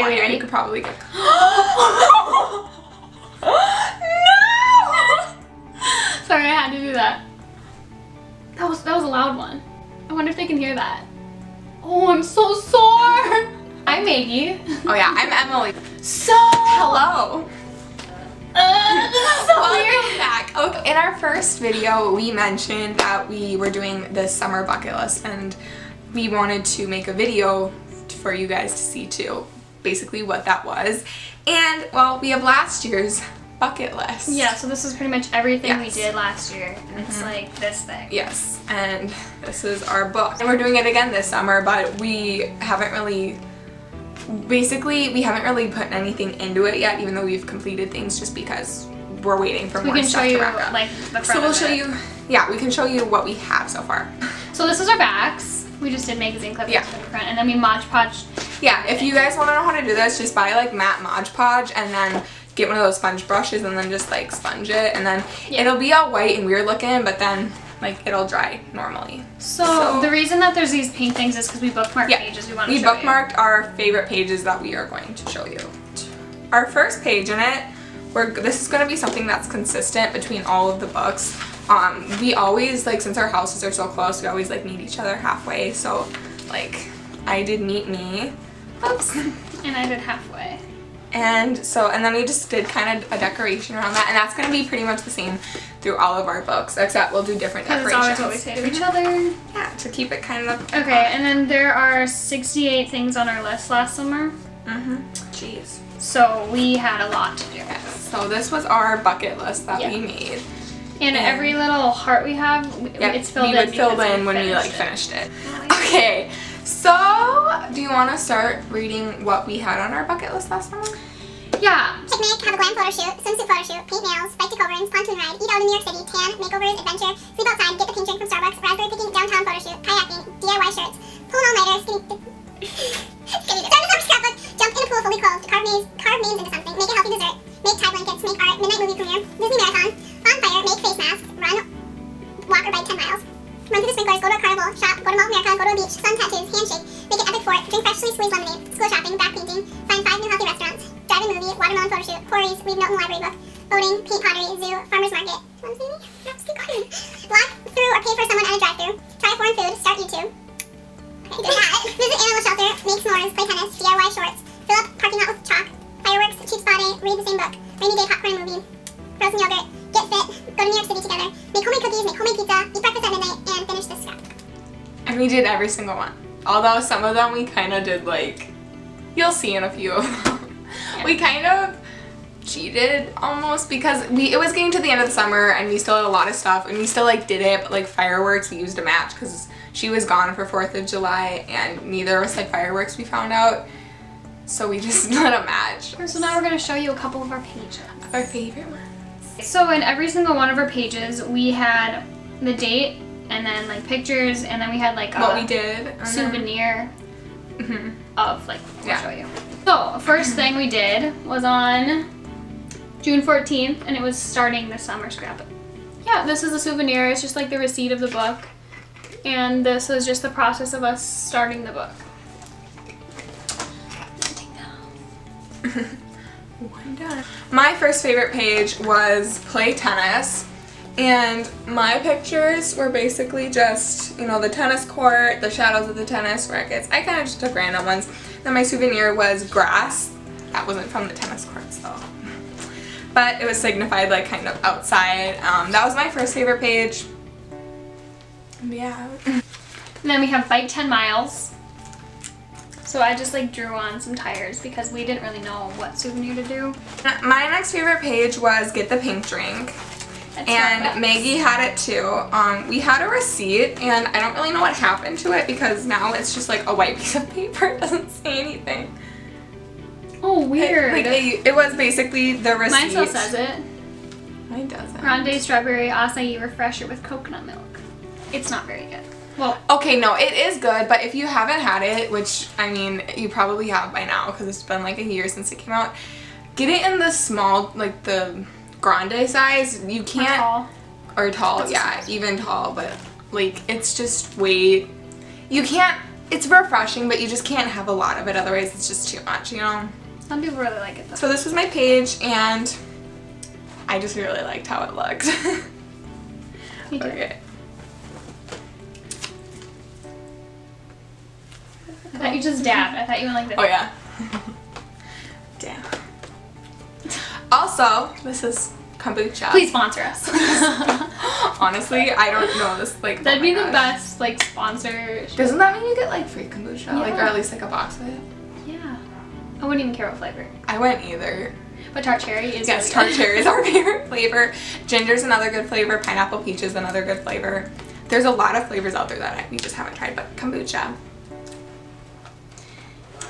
Wait, you could probably get. No! Sorry, I had to do that. That was a loud one. I wonder if they can hear that. Oh, I'm so sore. I'm Maggie. Oh yeah, I'm Emily. So Hello. this is so Welcome back. Okay, in our first video, we mentioned that we were doing this summer bucket list, and we wanted to make a video for you guys to see too, basically what that was. And well, we have last year's bucket list. Yeah, so this is pretty much everything Yes. we did last year, and it's like this thing. Yes, and this is our book. And we're doing it again this summer, but we haven't really put anything into it yet, even though we've completed things, just because we're waiting for more stuff to wrap up. We can show you like the front So we'll of show it. you, yeah, we can show you what we have so far. So this is our backs. We just did magazine clippings Yeah. for the front, and then we Mod Podged. Yeah, if you guys want to know how to do this, just buy like matte Mod Podge and then get one of those sponge brushes and then just like sponge it, and then it'll be all white and weird looking, but then like it'll dry normally. So the reason that there's these pink things is because we bookmarked pages we want to show you. We bookmarked our favorite pages that we are going to show you. Our first page in it, this is going to be something that's consistent between all of the books. We always, like, since our houses are so close, we always like meet each other halfway. So like I did meet me. Oops. And I did halfway. And then we just did kind of a decoration around that, and that's going to be pretty much the same through all of our books, except we'll do different decorations. That's always what we say to each other. Yeah, to keep it kind of... Okay, and then there are 68 things on our list last summer. Jeez. So we had a lot to do. Yes. So this was our bucket list that we made. And every little heart we have, it's filled in. We would fill in when we like finished it. Okay. So, do you want to start reading what we had on our bucket list last summer? Yeah. Picnic, have a glam photo shoot, swimsuit photo shoot, paint nails, bike to Coburn's, pontoon ride, eat out in New York City, tan, makeovers, adventure, sleep outside, get the pink drink from Starbucks, raspberry picking, downtown photo shoot, kayaking, DIY shirts, pull an all-nighter, start the summer scrapbook, jump in a pool fully clothed, carve names into something, make a healthy dessert, make Thai blankets, make art, midnight movie premiere, Disney marathon, bonfire, make face masks, walk or bike 10 miles. Run through the sprinklers, go to a carnival, shop, go to Mall of America, go to a beach, sun tattoos, handshake, make an epic fort, drink freshly squeezed lemonade, school shopping, back painting, find 5 new healthy restaurants, drive a movie, watermelon photo shoot, Quarry's, read note in the library book, boating, paint pottery, zoo, farmer's market. Want to see me? No, just keep going. Walk through or pay for someone at a drive-thru, try foreign food, start YouTube. Okay, do that. Visit animal shelter, make s'mores, play tennis, DIY shorts, fill up parking lot with chalk, fireworks, cheap spa day, read the same book, rainy day popcorn and movie, frozen yogurt, get fit, go to New York City together, make homemade cookies, make homemade pizza, eat breakfast at midnight, and finish this scrapbook. And we did every single one. Although some of them we kind of did like, you'll see in a few of them. Yeah. We kind of cheated almost because it was getting to the end of the summer and we still had a lot of stuff and we still like did it, but like fireworks we used a match because she was gone for 4th of July and neither of us had fireworks, we found out. So we just let a match. So now we're going to show you a couple of our pages. Our favorite ones. So in every single one of our pages we had the date and then like pictures, and then we had like what we did, souvenir of like we'll show you. So first thing we did was on June 14th, and it was starting the summer scrapbook. Yeah, this is a souvenir. It's just like the receipt of the book, and this is just the process of us starting the book. One done. My first favorite page was play tennis. And my pictures were basically just, you know, the tennis court, the shadows of the tennis rackets. I kind of just took random ones. Then my souvenir was grass. That wasn't from the tennis courts though. But it was signified like kind of outside. That was my first favorite page. Yeah. And then we have bike 10 miles. So I just like drew on some tires because we didn't really know what souvenir to do. My next favorite page was get the pink drink. And Maggie had it too. We had a receipt, and I don't really know what happened to it because now it's just like a white piece of paper. It doesn't say anything. Oh, weird. It was basically the receipt. Mine still says it. Mine doesn't. Grande strawberry acai refresher with coconut milk. It's not very good. Well, okay, no, it is good, but if you haven't had it, which I mean, you probably have by now because it's been like a year since it came out, get it in the small, like the grande size. You can't, or tall, yeah, even tall, but like it's just way, you can't it's refreshing, but you just can't have a lot of it, otherwise it's just too much, you know? Some people really like it though. So this was my page, and I just really liked how it looked. Me too. Okay. I thought you just dabbed. I thought you went like this. Oh yeah. Damn. Also, this is kombucha. Please sponsor us. Honestly, I don't know this, like, That'd oh be my the gosh. best, like, sponsor. Doesn't that mean you get, like, free kombucha? Yeah. Like, or at least, like, a box of it? Yeah. I wouldn't even care what flavor. I wouldn't either. But tart cherry is Yes, really tart good. cherry is our favorite flavor. Ginger's another good flavor. Pineapple peach is another good flavor. There's a lot of flavors out there that we just haven't tried, but kombucha,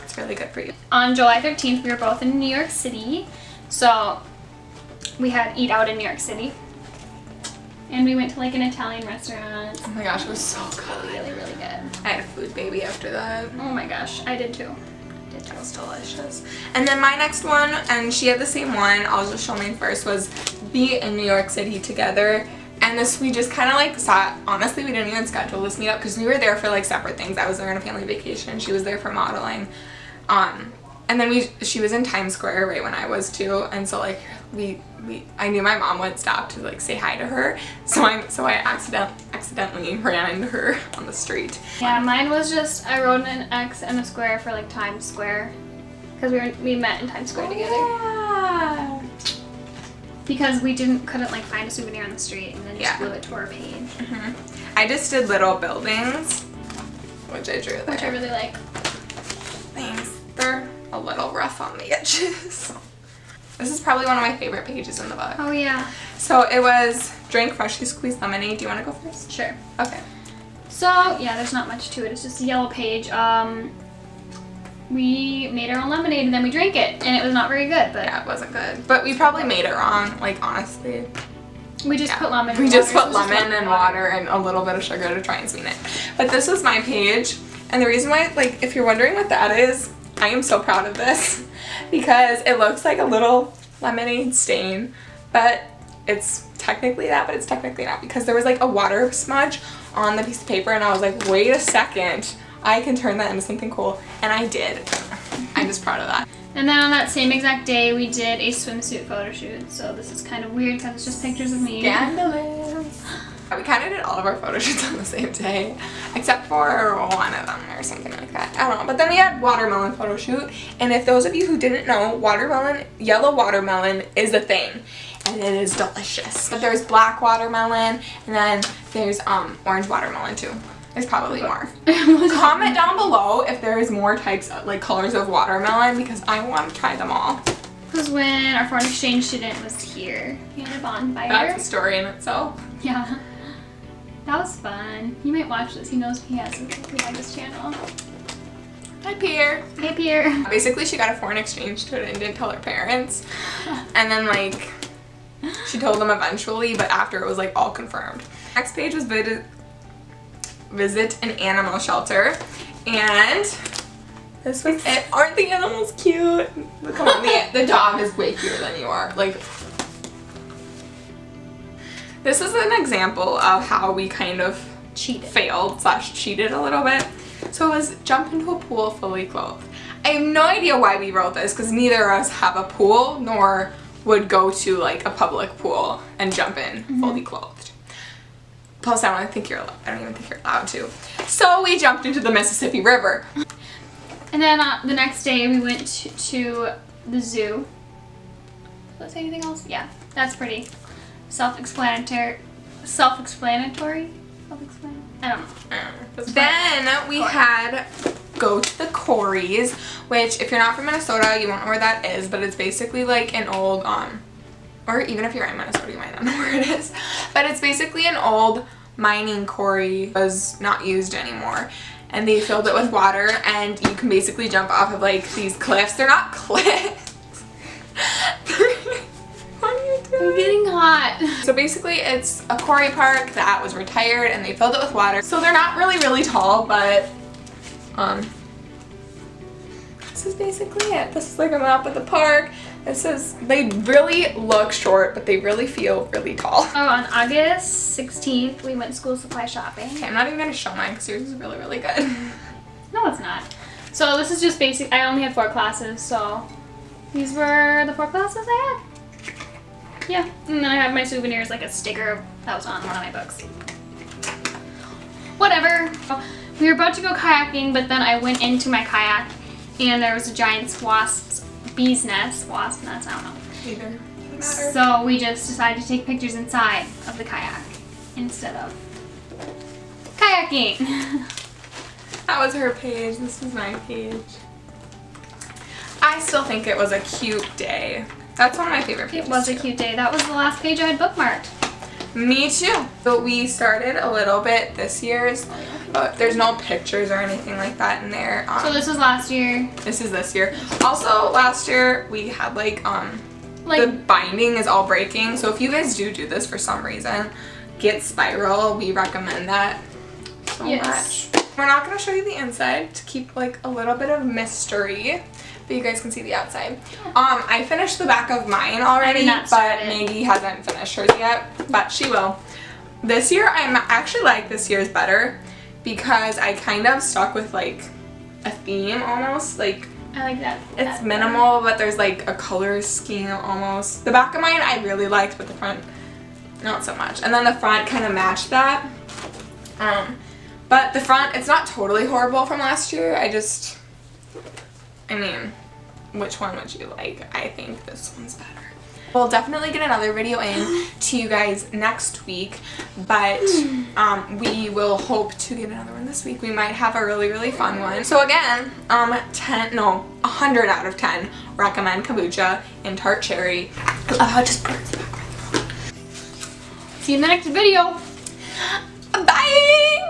it's really good for you. On July 13th, we were both in New York City. So we had eat out in New York City. And we went to like an Italian restaurant. Oh my gosh, it was so good. Really, really good. I had a food baby after that. Oh my gosh, I did too. It was delicious. And then my next one, and she had the same one, I'll just show mine first, was be in New York City together. And this, we just kind of like saw, honestly, we didn't even schedule this meetup because we were there for like separate things. I was there on a family vacation. She was there for modeling. And then she was in Times Square right when I was too. And so like I knew my mom would stop to like say hi to her. So I accidentally ran into her on the street. Yeah, mine was just, I wrote an X and a square for like Times Square. Because we met in Times Square together. Yeah. Because we couldn't like find a souvenir on the street and then just Yeah. glue it to our page. Mm-hmm. I just did little buildings, which I drew there. Which I really like. Thanks. They're a little rough on the edges. This is probably one of my favorite pages in the book. Oh yeah. So it was drink freshly squeezed lemonade. Do you want to go first? Sure. Okay. So yeah, there's not much to it. It's just a yellow page. We made our own lemonade and then we drank it, and it was not very good. But Yeah, it wasn't good. But we probably made it wrong, like honestly. we just put lemon. We in just water, put so it's lemon and water and a little bit of sugar to try and sweeten it. But this was my page, and the reason why, like, if you're wondering what that is, I am so proud of this because it looks like a little lemonade stain, but it's technically that, but it's technically not because there was like a water smudge on the piece of paper, and I was like, wait a second, I can turn that into something cool, and I did. I'm just proud of that. And then on that same exact day, we did a swimsuit photo shoot. So this is kind of weird because it's just pictures of me. Scandalous. We kind of did all of our photo shoots on the same day, except for one of them or something like that. I don't know. But then we had watermelon photo shoot, and if those of you who didn't know, yellow watermelon is a thing, and it is delicious. But there's black watermelon, and then there's orange watermelon too. There's probably more. Comment down below if there is more types of, like, colors of watermelon, because I want to try them all. This was when our foreign exchange student was here. We had a bonfire. That's a story in itself. Yeah. That was fun. You might watch this. He knows we have this channel. Hi, Pierre. Hey, Pierre. Basically, she got a foreign exchange student and didn't tell her parents. And then, like, she told them eventually, but after it was, like, all confirmed. Next page was visit an animal shelter, and this was it. Aren't the animals cute? Come on, the dog is way cuter than you are. Like, this is an example of how we kind of failed / cheated a little bit. So it was jump into a pool fully clothed. I have no idea why we wrote this because neither of us have a pool nor would go to like a public pool and jump in fully clothed. Plus, I don't even think you're allowed to. So we jumped into the Mississippi River. And then the next day we went to the zoo. Did I say anything else? Yeah, that's pretty self-explanatory. I don't know. Then we had go to the Quarries, which if you're not from Minnesota, you won't know where that is, but it's basically like an old, or even if you're in Minnesota, you might not know where it is, but it's basically an old mining quarry that was not used anymore. And they filled it with water, and you can basically jump off of like these cliffs. They're not cliffs. What are you doing? I'm getting hot. So basically it's a quarry park that was retired and they filled it with water. So they're not really tall, but this is basically it. This is like a map of the park. This is, they really look short, but they really feel really tall. Oh, on August 16th, we went school supply shopping. Okay, I'm not even gonna show mine because yours is really good. No, it's not. So this is just basic. I only had 4 classes, so these were the 4 classes I had. Yeah, and then I have my souvenirs, like a sticker that was on one of my books. Whatever. We were about to go kayaking, but then I went into my kayak and there was a giant bee's nest, wasp nest, I don't know. Either. Doesn't matter. So we just decided to take pictures inside of the kayak instead of kayaking. That was her page. This was my page. I still think it was a cute day. That's one of my favorite pages. It was a too. cute day. That was the last page I had bookmarked. Me too. So we started a little bit this year's, but there's no pictures or anything like that in there. So this was last year. This is this year. Also, last year we had the binding is all breaking. So if you guys do this for some reason, get spiral. We recommend that so much. We're not going to show you the inside to keep like a little bit of mystery, but you guys can see the outside. I finished the back of mine already, but Maggie hasn't finished hers yet, but she will. This year, I actually like this year's better because I kind of stuck with like a theme almost. Like I like that. It's minimal, but there's like a color scheme almost. The back of mine I really liked, but the front not so much. And then the front kind of matched that. But the front, it's not totally horrible from last year. I mean, which one would you like? I think this one's better. We'll definitely get another video in to you guys next week, but we will hope to get another one this week. We might have a really, really fun one. So again, 100 out of 10 recommend kombucha and tart cherry. I love how it just burns the background. See you in the next video. Bye!